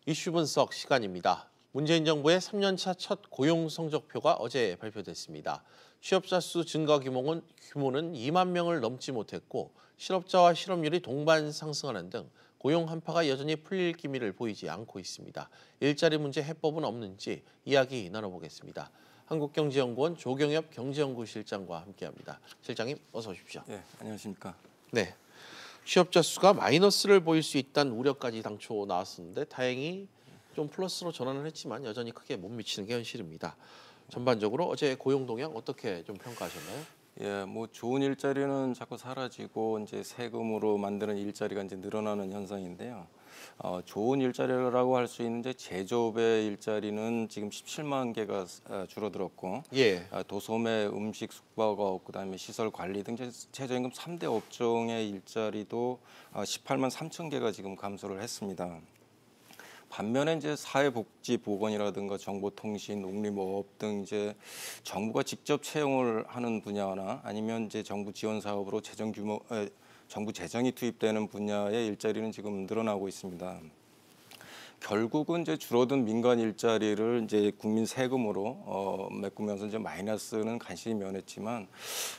이슈 분석 시간입니다. 문재인 정부의 3년차 첫 고용 성적표가 어제 발표됐습니다. 취업자 수 증가 규모는 2만 명을 넘지 못했고 실업자와 실업률이 동반 상승하는 등 고용 한파가 여전히 풀릴 기미를 보이지 않고 있습니다. 일자리 문제 해법은 없는지 이야기 나눠보겠습니다. 한국경제연구원 조경엽 경제연구실장과 함께합니다. 실장님 어서 오십시오. 네, 안녕하십니까. 네, 취업자 수가 마이너스를 보일 수 있다는 우려까지 당초 나왔었는데 다행히 좀 플러스로 전환을 했지만 여전히 크게 못 미치는 게 현실입니다. 전반적으로 어제 고용 동향 어떻게 좀 평가하셨나요? 예, 뭐 좋은 일자리는 자꾸 사라지고 이제 세금으로 만드는 일자리가 이제 늘어나는 현상인데요. 좋은 일자리라고 할 수 있는 이제 제조업의 일자리는 지금 17만 개가 줄어들었고, 예. 도소매, 음식, 숙박업, 그다음에 시설 관리 등 이제 최저임금 3대 업종의 일자리도 18만 3천 개가 지금 감소를 했습니다. 반면에 이제 사회복지보건이라든가 정보통신, 농림어업 등 이제 정부가 직접 채용을 하는 분야나 아니면 이제 정부 지원 사업으로 정부 재정이 투입되는 분야의 일자리는 지금 늘어나고 있습니다. 결국은 이제 줄어든 민간 일자리를 이제 국민 세금으로 메꾸면서 이제 마이너스는 간신히 면했지만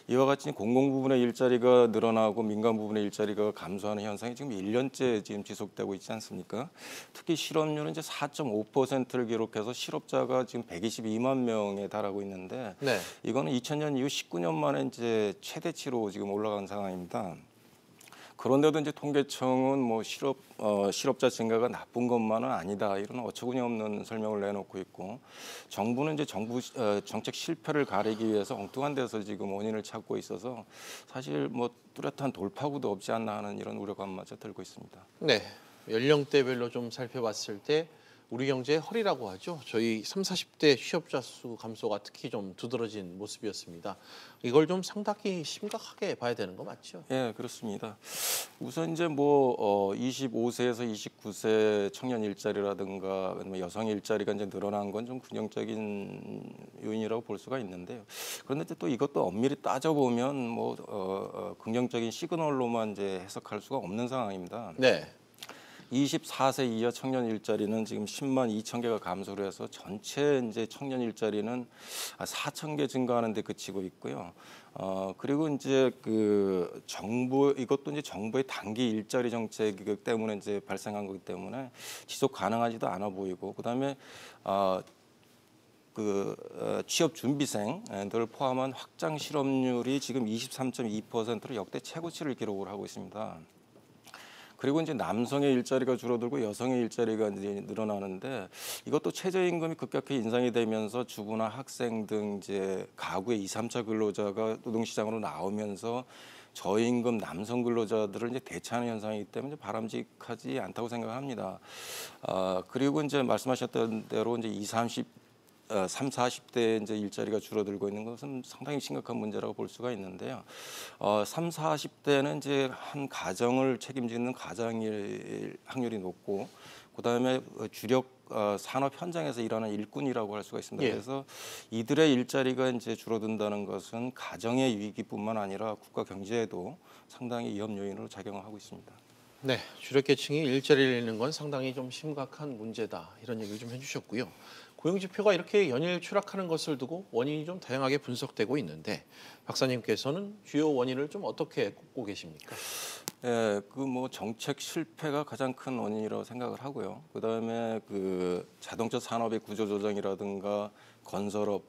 이와 같이 공공 부분의 일자리가 늘어나고 민간 부분의 일자리가 감소하는 현상이 지금 1년째 지금 지속되고 있지 않습니까? 특히 실업률은 이제 4.5%를 기록해서 실업자가 지금 122만 명에 달하고 있는데 네. 이거는 2000년 이후 19년 만에 이제 최대치로 지금 올라간 상황입니다. 그런데도 이제 통계청은 뭐 실업자 증가가 나쁜 것만은 아니다 이런 어처구니 없는 설명을 내놓고 있고 정부는 이제 정책 실패를 가리기 위해서 엉뚱한 데서 지금 원인을 찾고 있어서 사실 뭐 뚜렷한 돌파구도 없지 않나 하는 이런 우려감마저 들고 있습니다. 네, 연령대별로 좀 살펴봤을 때 우리 경제의 허리라고 하죠. 저희 30, 40대 취업자 수 감소가 특히 좀 두드러진 모습이었습니다. 이걸 좀 상당히 심각하게 봐야 되는 거 맞죠? 예, 그렇습니다. 우선 이제 뭐 25세에서 29세 청년 일자리라든가 여성 일자리가 이제 늘어난 건 좀 긍정적인 요인이라고 볼 수가 있는데요. 그런데 또 이것도 엄밀히 따져보면 뭐 긍정적인 시그널로만 이제 해석할 수가 없는 상황입니다. 네. 24세 이하 청년 일자리는 지금 10만 2천 개가 감소를 해서 전체 이제 청년 일자리는 4천 개 증가하는 데 그치고 있고요. 그리고 이제 그 이것도 이제 정부의 단기 일자리 정책 때문에 이제 발생한 거기 때문에 지속 가능하지도 않아 보이고 그다음에 취업 준비생들을 포함한 확장 실업률이 지금 23.2%로 역대 최고치를 기록을 하고 있습니다. 그리고 이제 남성의 일자리가 줄어들고 여성의 일자리가 이제 늘어나는데 이것도 최저임금이 급격히 인상이 되면서 주부나 학생 등 이제 가구의 2, 3차 근로자가 노동시장으로 나오면서 저임금 남성 근로자들을 이제 대체하는 현상이기 때문에 바람직하지 않다고 생각합니다. 그리고 이제 말씀하셨던 대로 이제 3, 40대 이제 일자리가 줄어들고 있는 것은 상당히 심각한 문제라고 볼 수가 있는데요. 3, 40대는 이제 한 가정을 책임지는 가장일 확률이 높고 그다음에 주력 산업 현장에서 일하는 일꾼이라고 할 수가 있습니다. 예. 그래서 이들의 일자리가 이제 줄어든다는 것은 가정의 위기뿐만 아니라 국가 경제에도 상당히 위험 요인으로 작용하고 있습니다. 네, 주력계층이 일자리를 잃는 건 상당히 좀 심각한 문제다. 이런 얘기를 좀 해주셨고요. 고용지표가 이렇게 연일 추락하는 것을 두고 원인이 좀 다양하게 분석되고 있는데 박사님께서는 주요 원인을 좀 어떻게 꼽고 계십니까? 예, 그 뭐 정책 실패가 가장 큰 원인이라고 생각을 하고요. 그다음에 그 자동차 산업의 구조 조정이라든가 건설업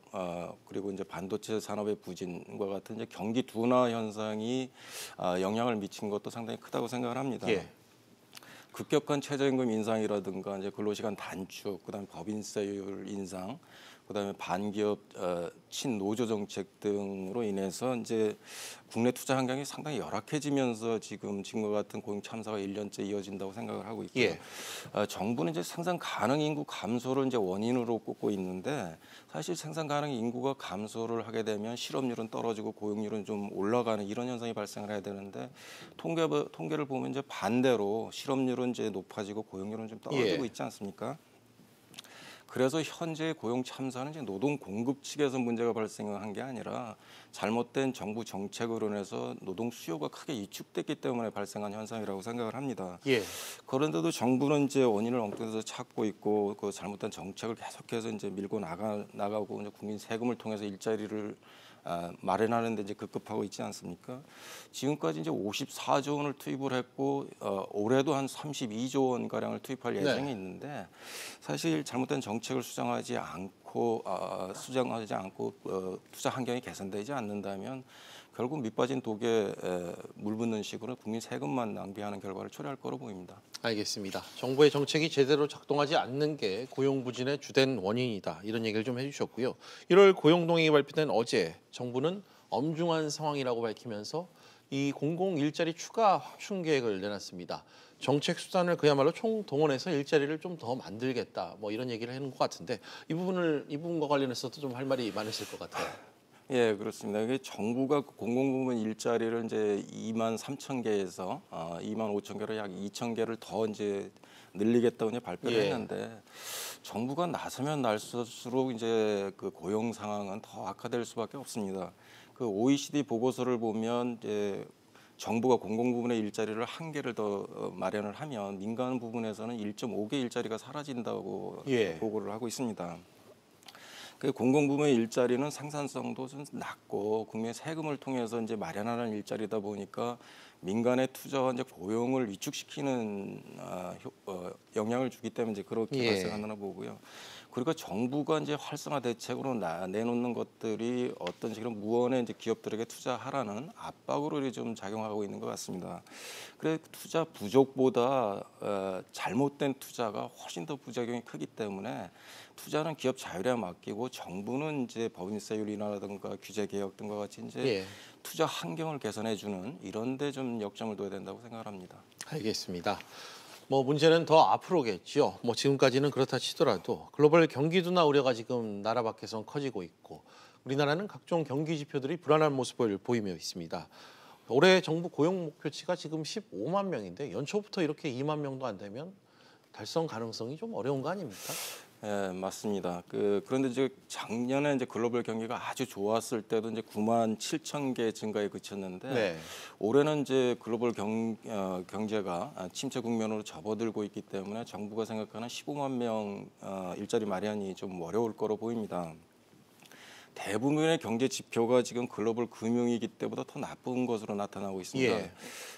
그리고 이제 반도체 산업의 부진과 같은 이제 경기 둔화 현상이 영향을 미친 것도 상당히 크다고 생각을 합니다. 예. 급격한 최저임금 인상이라든가 이제 근로시간 단축, 그다음에 법인세율 인상, 그다음에 반기업 친노조 정책 등으로 인해서 이제 국내 투자 환경이 상당히 열악해지면서 지금과 같은 고용 참사가 1년째 이어진다고 생각을 하고 있고요. 예. 정부는 이제 생산 가능 인구 감소를 이제 원인으로 꼽고 있는데 사실 생산 가능 인구가 감소를 하게 되면 실업률은 떨어지고 고용률은 좀 올라가는 이런 현상이 발생을 해야 되는데 통계를 보면 이제 반대로 실업률은 이제 높아지고 고용률은 좀 떨어지고 예. 있지 않습니까? 그래서 현재 고용 참사는 이제 노동 공급 측에서 문제가 발생한 게 아니라 잘못된 정부 정책으로 인해서 노동 수요가 크게 위축됐기 때문에 발생한 현상이라고 생각을 합니다. 예. 그런데도 정부는 이제 원인을 엉뚱해서 찾고 있고 그 잘못된 정책을 계속해서 이제 밀고 나가고 이제 국민 세금을 통해서 일자리를 마련하는 데 이제 급급하고 있지 않습니까? 지금까지 이제 54조 원을 투입을 했고 올해도 한 32조 원 가량을 투입할 예정이 네. 있는데 사실 잘못된 정책을 수정하지 않고 투자 환경이 개선되지 않는다면 결국 밑빠진 독에 물 붓는 식으로 국민 세금만 낭비하는 결과를 초래할 거로 보입니다. 알겠습니다. 정부의 정책이 제대로 작동하지 않는 게 고용 부진의 주된 원인이다. 이런 얘기를 좀 해주셨고요. 1월 고용동향이 발표된 어제 정부는 엄중한 상황이라고 밝히면서 이 공공 일자리 추가 확충 계획을 내놨습니다. 정책 수단을 그야말로 총동원해서 일자리를 좀 더 만들겠다. 뭐 이런 얘기를 하는 것 같은데 이 부분과 관련해서도 좀 할 말이 많으실 것 같아요. 예, 그렇습니다. 이게 정부가 공공부문 일자리를 이제 2만 3천 개에서 2만 5천 개로 약 2천 개를 더 이제 늘리겠다고 이제 발표를 예. 했는데 정부가 나서면 나설수록 이제 그 고용 상황은 더 악화될 수밖에 없습니다. 그 OECD 보고서를 보면 이제 정부가 공공부문의 일자리를 한 개를 더 마련을 하면 민간 부분에서는 1.5개 일자리가 사라진다고 예. 보고를 하고 있습니다. 그 공공부문의 일자리는 생산성도 좀 낮고 국민의 세금을 통해서 이제 마련하는 일자리다 보니까 민간의 투자와 이제 고용을 위축시키는 영향을 주기 때문에 이제 그렇게 예. 발생한다고 보고요. 그리고 정부가 이제 활성화 대책으로 내놓는 것들이 어떤 식으로 무언의 이제 기업들에게 투자하라는 압박으로 좀 작용하고 있는 것 같습니다. 그래 투자 부족보다 잘못된 투자가 훨씬 더 부작용이 크기 때문에 투자는 기업 자율에 맡기고 정부는 이제 법인세율 인하라든가 규제 개혁 등과 같이 이제 예. 투자 환경을 개선해주는 이런데 좀 역점을 둬야 된다고 생각합니다. 알겠습니다. 뭐 문제는 더 앞으로겠죠. 뭐 지금까지는 그렇다 치더라도 글로벌 경기도나 우려가 지금 나라 밖에선 커지고 있고 우리나라는 각종 경기 지표들이 불안한 모습을 보이며 있습니다. 올해 정부 고용 목표치가 지금 15만 명인데 연초부터 이렇게 2만 명도 안 되면 달성 가능성이 좀 어려운 거 아닙니까? 예, 맞습니다. 그런데 이제 작년에 이제 글로벌 경기가 아주 좋았을 때도 이제 9만 7천 개 증가에 그쳤는데 네. 올해는 이제 글로벌 경제가 침체 국면으로 접어들고 있기 때문에 정부가 생각하는 15만 명 일자리 마련이 좀 어려울 거로 보입니다. 대부분의 경제 지표가 지금 글로벌 금융위기 때보다 더 나쁜 것으로 나타나고 있습니다. 예.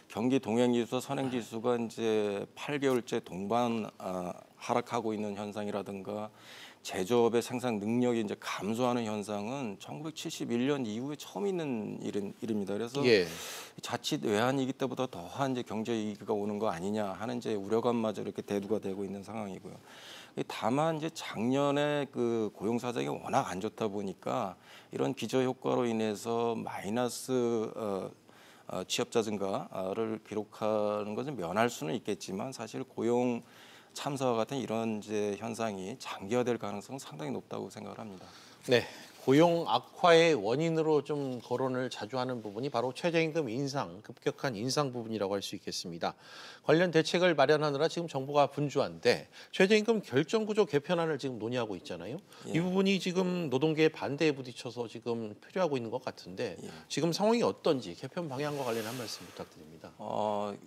경기 동행지수, 선행지수가 이제 8개월째 동반 하락하고 있는 현상이라든가 제조업의 생산 능력이 이제 감소하는 현상은 1971년 이후에 처음 있는 일입니다. 그래서 예. 자칫 외환위기 때보다 더한 이제 경제 위기가 오는 거 아니냐 하는 이제 우려감마저 이렇게 대두가 되고 있는 상황이고요. 다만 이제 작년에 그 고용 사정이 워낙 안 좋다 보니까 이런 기저 효과로 인해서 마이너스 취업자 증가를 기록하는 것은 면할 수는 있겠지만 사실 고용 참사와 같은 이런 이제 현상이 장기화될 가능성은 상당히 높다고 생각을 합니다. 네. 고용 악화의 원인으로 좀 거론을 자주 하는 부분이 바로 최저임금 인상, 급격한 인상 부분이라고 할 수 있겠습니다. 관련 대책을 마련하느라 지금 정부가 분주한데 최저임금 결정구조 개편안을 지금 논의하고 있잖아요. 예. 이 부분이 지금 노동계의 반대에 부딪혀서 지금 표류하고 있는 것 같은데 예. 지금 상황이 어떤지 개편 방향과 관련한 말씀 부탁드립니다.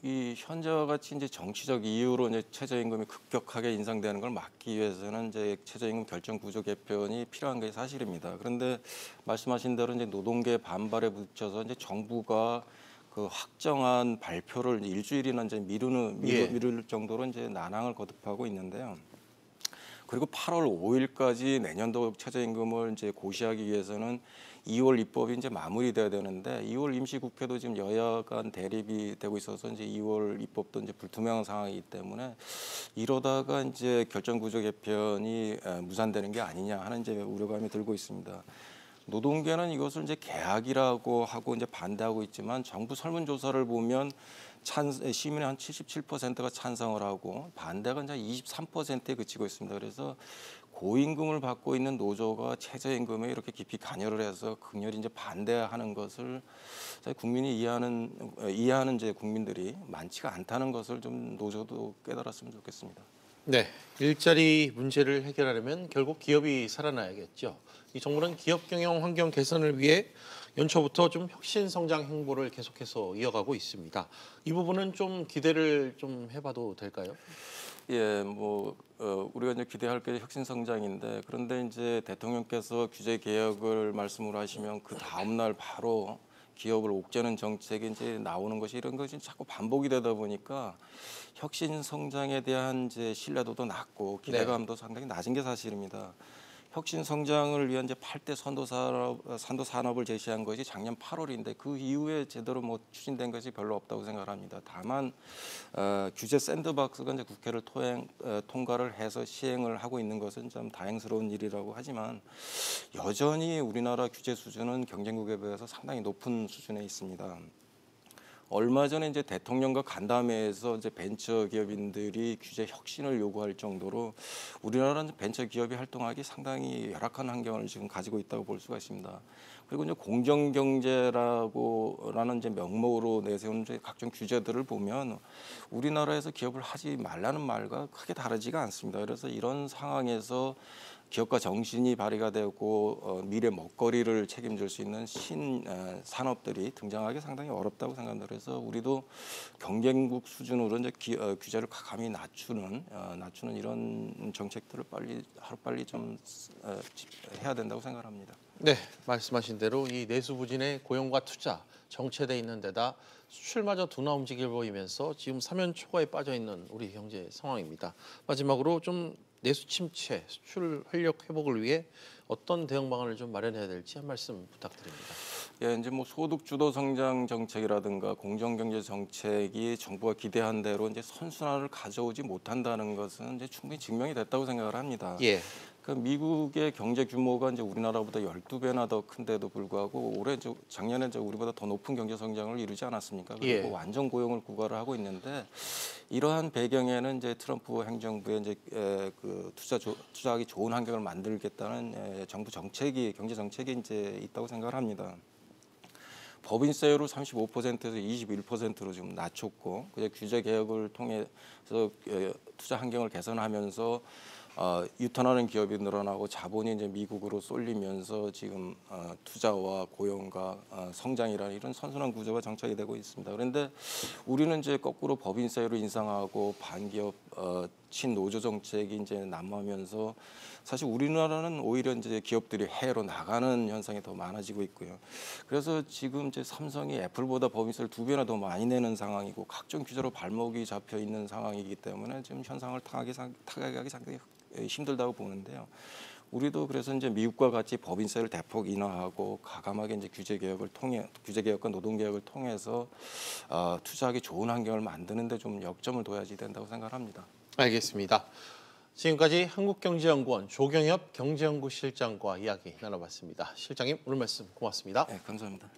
이 현재와 같이 이제 정치적 이유로 이제 최저임금이 급격하게 인상되는 걸 막기 위해서는 이제 최저임금 결정 구조 개편이 필요한 게 사실입니다. 그런데 말씀하신 대로 이제 노동계 반발에 부딪혀서 이제 정부가 그 확정한 발표를 일주일이나 이제 미룰 정도로 이제 난항을 거듭하고 있는데요. 그리고 8월 5일까지 내년도 최저임금을 이제 고시하기 위해서는 2월 입법이 이제 마무리돼야 되는데 2월 임시국회도 지금 여야 간 대립이 되고 있어서 이제 2월 입법도 이제 불투명한 상황이기 때문에 이러다가 이제 결정구조 개편이 무산되는 게 아니냐 하는 이제 우려감이 들고 있습니다. 노동계는 이것을 이제 계약이라고 하고 이제 반대하고 있지만 정부 설문조사를 보면 시민의 한 77%가 찬성을 하고 반대가 이제 23%에 그치고 있습니다. 그래서 고임금을 받고 있는 노조가 최저임금에 이렇게 깊이 관여를 해서 극렬히 이제 반대하는 것을 국민이 이해하는 이제 국민들이 많지가 않다는 것을 좀 노조도 깨달았으면 좋겠습니다. 네, 일자리 문제를 해결하려면 결국 기업이 살아나야겠죠. 이 정부는 기업 경영 환경 개선을 위해 연초부터 좀 혁신 성장 행보를 계속해서 이어가고 있습니다. 이 부분은 좀 기대를 좀 해봐도 될까요? 예, 우리가 이제 기대할 게 혁신 성장인데 그런데 이제 대통령께서 규제 개혁을 말씀을 하시면 그 다음 날 바로 기업을 옥죄는 정책이 이제 나오는 것이 이런 것이 자꾸 반복이 되다 보니까 혁신 성장에 대한 이제 신뢰도도 낮고 기대감도 상당히 낮은 게 사실입니다. 혁신 성장을 위한 이제 8대 선도 산업을 제시한 것이 작년 8월인데 그 이후에 제대로 추진된 것이 별로 없다고 생각을 합니다. 다만 규제 샌드박스가 이제 국회를 통과를 해서 시행을 하고 있는 것은 좀 다행스러운 일이라고 하지만 여전히 우리나라 규제 수준은 경쟁국에 비해서 상당히 높은 수준에 있습니다. 얼마 전에 이제 대통령과 간담회에서 이제 벤처 기업인들이 규제 혁신을 요구할 정도로 우리나라는 벤처 기업이 활동하기 상당히 열악한 환경을 지금 가지고 있다고 볼 수가 있습니다. 그리고 이제 공정 경제라는 이제 명목으로 내세운 이제 각종 규제들을 보면 우리나라에서 기업을 하지 말라는 말과 크게 다르지가 않습니다. 그래서 이런 상황에서 기업가 정신이 발휘가 되고 미래 먹거리를 책임질 수 있는 산업들이 등장하기 상당히 어렵다고 생각합니다. 그래서 우리도 경쟁국 수준으로 이제 규제를 과감히 낮추는 이런 정책들을 하루빨리 좀 해야 된다고 생각합니다. 네, 말씀하신 대로 이 내수부진의 고용과 투자 정체돼 있는 데다 수출마저 둔화 움직임을 보이면서 지금 사면 초과에 빠져 있는 우리 경제 상황입니다. 마지막으로 좀 내수 침체, 수출 활력 회복을 위해 어떤 대응 방안을 좀 마련해야 될지 한 말씀 부탁드립니다. 예, 이제 소득 주도 성장 정책이라든가 공정 경제 정책이 정부가 기대한 대로 이제 선순환을 가져오지 못한다는 것은 이제 충분히 증명이 됐다고 생각을 합니다. 예. 그 미국의 경제 규모가 이제 우리나라보다 12배나 더 큰데도 불구하고 작년에 우리보다 더 높은 경제 성장을 이루지 않았습니까? 그리고 예. 완전 고용을 구가를 하고 있는데 이러한 배경에는 이제 트럼프 행정부의 이제 그 투자하기 좋은 환경을 만들겠다는 정부 정책이 경제 정책이 이제 있다고 생각을 합니다. 법인세율을 35%에서 21%로 지금 낮췄고 규제 개혁을 통해서 투자 환경을 개선하면서 유턴하는 기업이 늘어나고 자본이 이제 미국으로 쏠리면서 지금 투자와 고용과 성장이라는 이런 선순환 구조가 정착이 되고 있습니다. 그런데 우리는 이제 거꾸로 법인세율을 인상하고 반기업 친노조 정책이 이제 난무하면서 사실 우리나라는 오히려 이제 기업들이 해외로 나가는 현상이 더 많아지고 있고요. 그래서 지금 이제 삼성이 애플보다 법인세를 2배나 더 많이 내는 상황이고 각종 규제로 발목이 잡혀 있는 상황이기 때문에 지금 현상을 타개하기 상당히 힘들다고 보는데요. 우리도 그래서 이제 미국과 같이 법인세를 대폭 인하하고 과감하게 이제 규제 개혁과 노동 개혁을 통해서 투자하기 좋은 환경을 만드는데 좀 역점을 둬야지 된다고 생각합니다. 알겠습니다. 지금까지 한국경제연구원 조경협 경제연구실장과 이야기 나눠봤습니다. 실장님 오늘 말씀 고맙습니다. 네, 감사합니다.